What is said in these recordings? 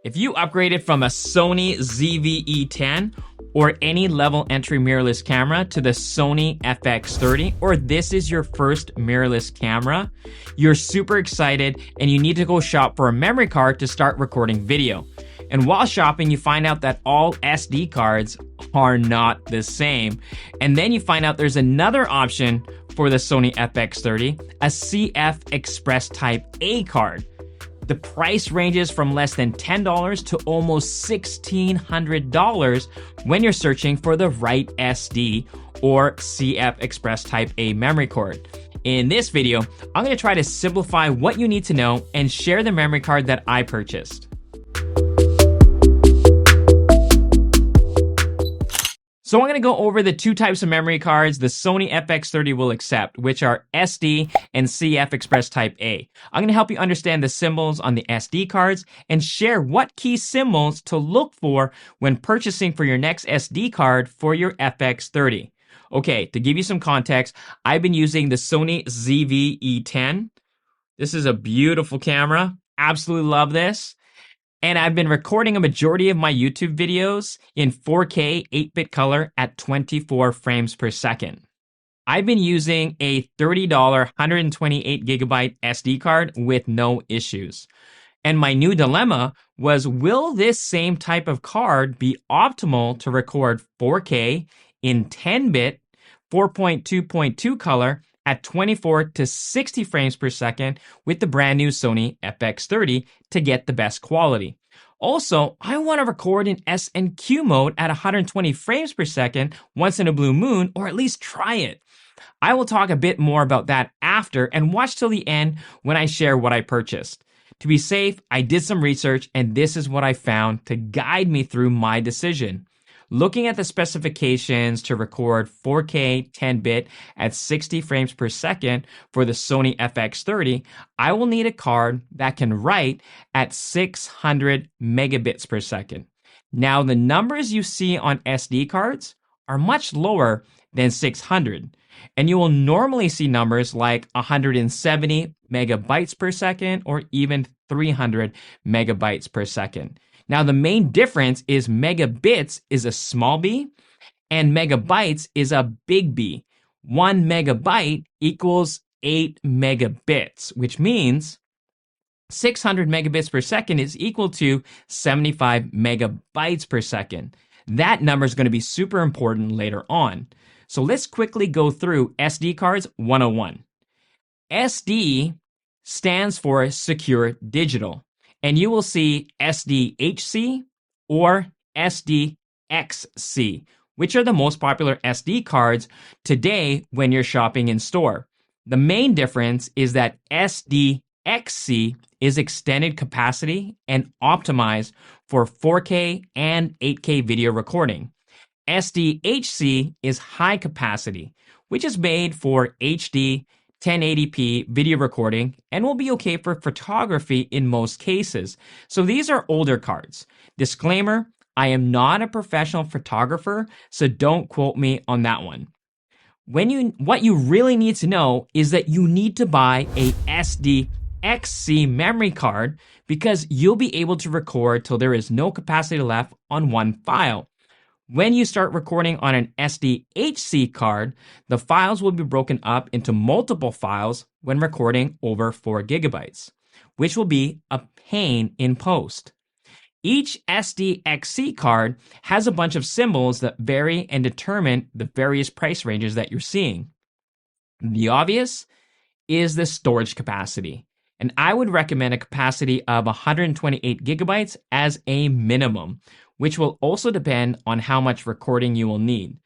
If you upgraded from a Sony ZV-E10 or any level entry mirrorless camera to the Sony FX30, or this is your first mirrorless camera, you're super excited and you need to go shop for a memory card to start recording video. And while shopping, you find out that all SD cards are not the same. And then you find out there's another option for the Sony FX30, a CF Express Type A card. The price ranges from less than $10 to almost $1,600 when you're searching for the right SD or CF Express Type A memory card. In this video, I'm going to try to simplify what you need to know and share the memory card that I purchased. So I'm going to go over the two types of memory cards the Sony FX30 will accept, which are SD and CF Express Type A. I'm going to help you understand the symbols on the SD cards and share what key symbols to look for when purchasing for your next SD card for your FX30. Okay, to give you some context, I've been using the Sony ZV-E10. This is a beautiful camera. Absolutely love this. And I've been recording a majority of my YouTube videos in 4K 8-bit color at 24 frames per second. I've been using a $30 128GB SD card with no issues. And my new dilemma was, will this same type of card be optimal to record 4K in 10-bit 4.2.2 color at 24 to 60 frames per second with the brand new Sony FX30 to get the best quality. Also, I want to record in S&Q mode at 120 frames per second once in a blue moon, or at least try it. I will talk a bit more about that after, and watch till the end when I share what I purchased. To be safe, I did some research and this is what I found to guide me through my decision. Looking at the specifications to record 4K 10-bit at 60 frames per second for the Sony FX30, I will need a card that can write at 600 megabits per second. Now, the numbers you see on SD cards are much lower than 600, and you will normally see numbers like 170 megabytes per second or even 300 megabytes per second. Now, the main difference is megabits is a small b and megabytes is a big B. 1 megabyte equals 8 megabits, which means 600 megabits per second is equal to 75 megabytes per second. That number is going to be super important later on. So let's quickly go through SD cards 101. SD stands for Secure Digital. And you will see SDHC or SDXC, which are the most popular SD cards today when you're shopping in store. The main difference is that SDXC is extended capacity and optimized for 4K and 8K video recording. SDHC is high capacity, which is made for HD 1080p video recording and will be okay for photography in most cases. So these are older cards. Disclaimer, I am not a professional photographer, so don't quote me on that one. What you really need to know is that you need to buy a SDXC memory card because you'll be able to record till there is no capacity left on one file. When you start recording on an SDHC card, the files will be broken up into multiple files when recording over 4 gigabytes, which will be a pain in post. Each SDXC card has a bunch of symbols that vary and determine the various price ranges that you're seeing. The obvious is the storage capacity, and I would recommend a capacity of 128 gigabytes as a minimum, which will also depend on how much recording you will need.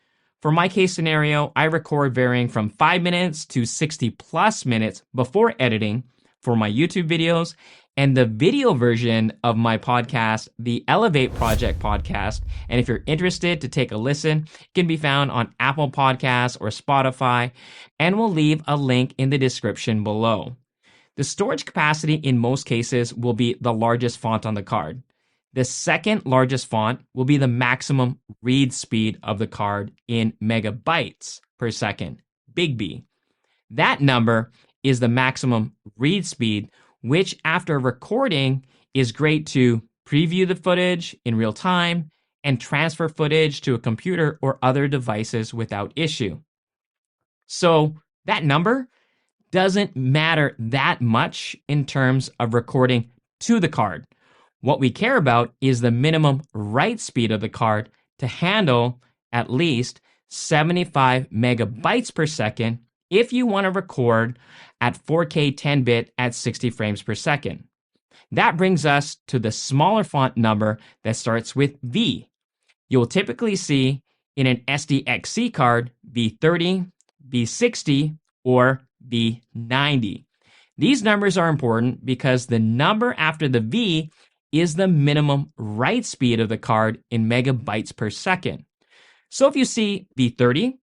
For my case scenario, I record varying from 5 minutes to 60 plus minutes before editing for my YouTube videos, and the video version of my podcast, the Elevate Project podcast, and if you're interested to take a listen, it can be found on Apple Podcasts or Spotify, and we'll leave a link in the description below. The storage capacity in most cases will be the largest font on the card. The second largest font will be the maximum read speed of the card in megabytes per second, big B. That number is the maximum read speed, which after recording is great to preview the footage in real time, and transfer footage to a computer or other devices without issue. So that number doesn't matter that much in terms of recording to the card. What we care about is the minimum write speed of the card to handle at least 75 megabytes per second if you want to record at 4K 10-bit at 60 frames per second. That brings us to the smaller font number that starts with V. You'll typically see in an SDXC card V30, V60, or V90. These numbers are important because the number after the V is the minimum write speed of the card in megabytes per second. So if you see V30,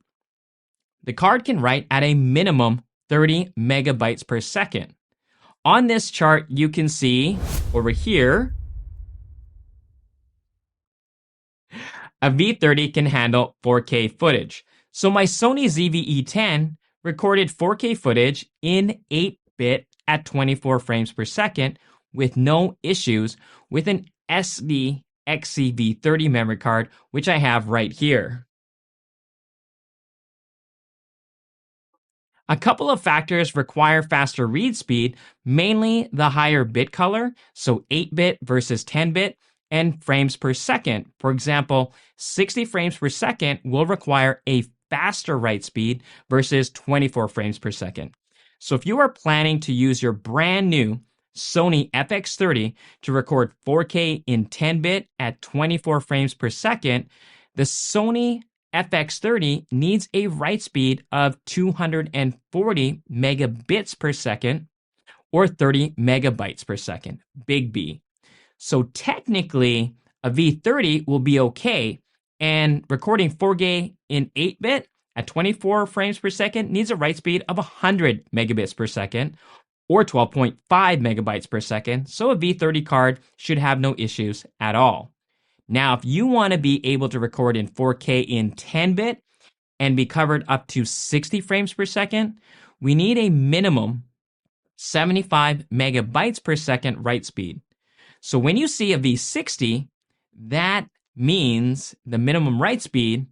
the card can write at a minimum 30 megabytes per second. On this chart, you can see over here, a V30 can handle 4K footage. So my Sony ZV-E10 recorded 4K footage in 8-bit at 24 frames per second with no issues with an SDXC V30 memory card, which I have right here. A couple of factors require faster read speed, mainly the higher bit color, so 8-bit versus 10-bit, and frames per second. For example, 60 frames per second will require a faster write speed versus 24 frames per second. So if you are planning to use your brand new Sony FX30 to record 4K in 10-bit at 24 frames per second, the Sony FX30 needs a write speed of 240 megabits per second or 30 megabytes per second, big B. So technically, a V30 will be okay, and recording 4K in 8-bit at 24 frames per second needs a write speed of 100 megabits per second or 12.5 megabytes per second, so a V30 card should have no issues at all. Now, if you want to be able to record in 4K in 10-bit and be covered up to 60 frames per second, we need a minimum 75 megabytes per second write speed. So when you see a V60, that means the minimum write speed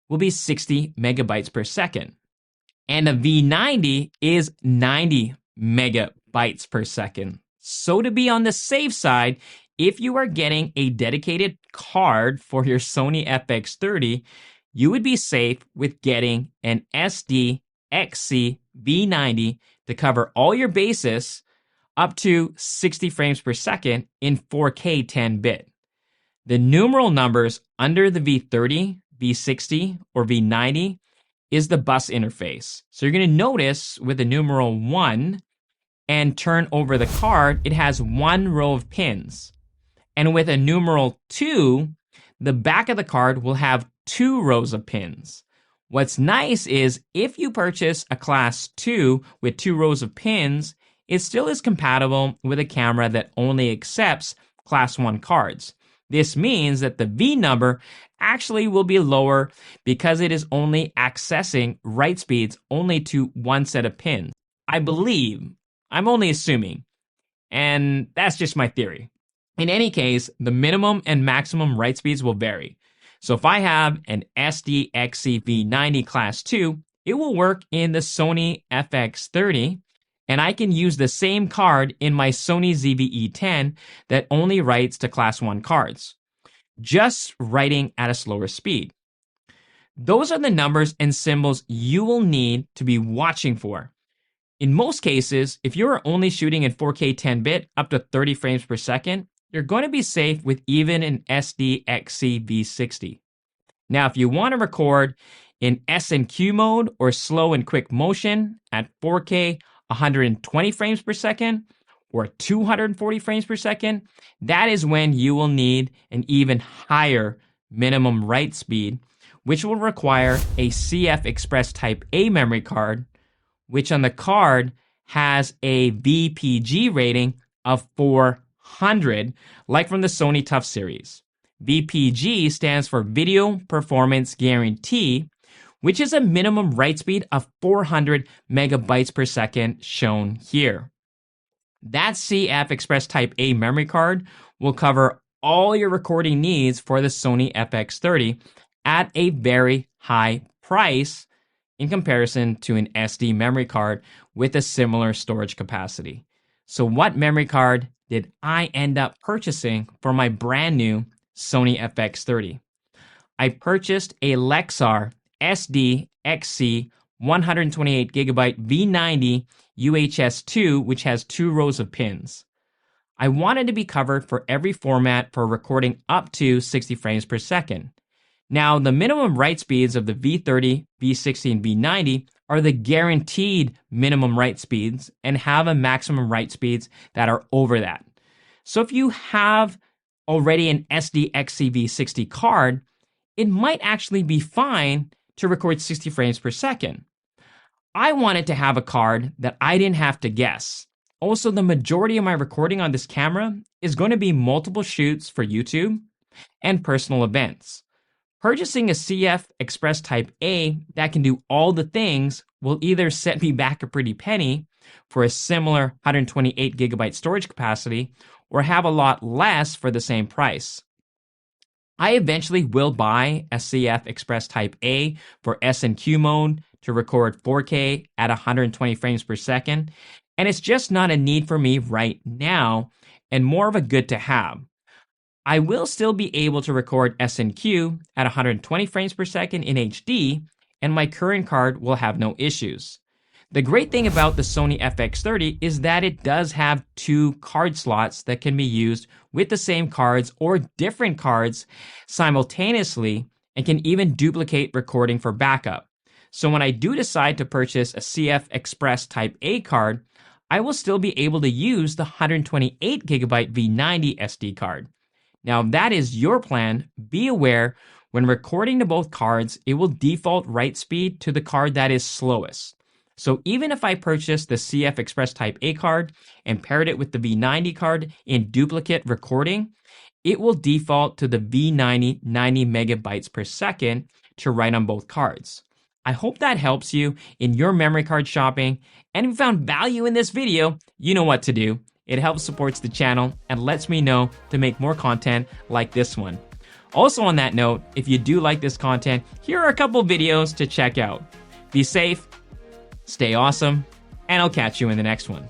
will be 60 megabytes per second. And a V90 is 90 megabytes per second. So to be on the safe side, if you are getting a dedicated card for your Sony FX30, you would be safe with getting an SDXC V90 to cover all your bases up to 60 frames per second in 4K 10-bit. The numeral numbers under the V30, V60, or V90 is the bus interface. So you're going to notice with the numeral 1 and turn over the card, it has one row of pins. And with a numeral 2, the back of the card will have 2 rows of pins. What's nice is if you purchase a class 2 with 2 rows of pins, it still is compatible with a camera that only accepts class 1 cards. This means that the V number actually will be lower because it is only accessing write speeds only to one set of pins. I believe, I'm only assuming, and that's just my theory. In any case, the minimum and maximum write speeds will vary. So if I have an SDXC V90 Class 2, it will work in the Sony FX30, and I can use the same card in my Sony ZV-E10 that only writes to Class 1 cards, just writing at a slower speed. Those are the numbers and symbols you will need to be watching for. In most cases, if you're only shooting in 4K 10-bit up to 30 frames per second, you're going to be safe with even an SDXC V60. Now, if you want to record in S&Q mode or slow and quick motion at 4K 120 frames per second or 240 frames per second, that is when you will need an even higher minimum write speed, which will require a CF Express Type A memory card, which on the card has a VPG rating of 400, like from the Sony TUF series. VPG stands for Video Performance Guarantee, which is a minimum write speed of 400 megabytes per second shown here. That CF Express Type A memory card will cover all your recording needs for the Sony FX30 at a very high price in comparison to an SD memory card with a similar storage capacity. So what memory card did I end up purchasing for my brand new Sony FX30? I purchased a Lexar SDXC 128GB V90 UHS-2, which has 2 rows of pins. I wanted to be covered for every format for recording up to 60 frames per second. Now, the minimum write speeds of the V30, V60, and V90 are the guaranteed minimum write speeds and have a maximum write speeds that are over that. So if you have already an SDXC V60 card, it might actually be fine to record 60 frames per second. I wanted to have a card that I didn't have to guess. Also, the majority of my recording on this camera is going to be multiple shoots for YouTube and personal events. Purchasing a CF Express Type A that can do all the things will either set me back a pretty penny for a similar 128GB storage capacity or have a lot less for the same price. I eventually will buy a CF Express Type A for S&Q mode to record 4K at 120 frames per second, and it's just not a need for me right now and more of a good to have. I will still be able to record S&Q at 120 frames per second in HD, and my current card will have no issues. The great thing about the Sony FX30 is that it does have 2 card slots that can be used with the same cards or different cards simultaneously and can even duplicate recording for backup. So when I do decide to purchase a CF Express Type A card, I will still be able to use the 128GB V90 SD card. Now, if that is your plan, be aware when recording to both cards, it will default write speed to the card that is slowest. So even if I purchased the CF Express Type A card and paired it with the V90 card in duplicate recording, it will default to the V90 90 megabytes per second to write on both cards. I hope that helps you in your memory card shopping, and if you found value in this video, you know what to do. It helps support the channel and lets me know to make more content like this one. Also on that note, if you do like this content, here are a couple videos to check out. Be safe, stay awesome, and I'll catch you in the next one.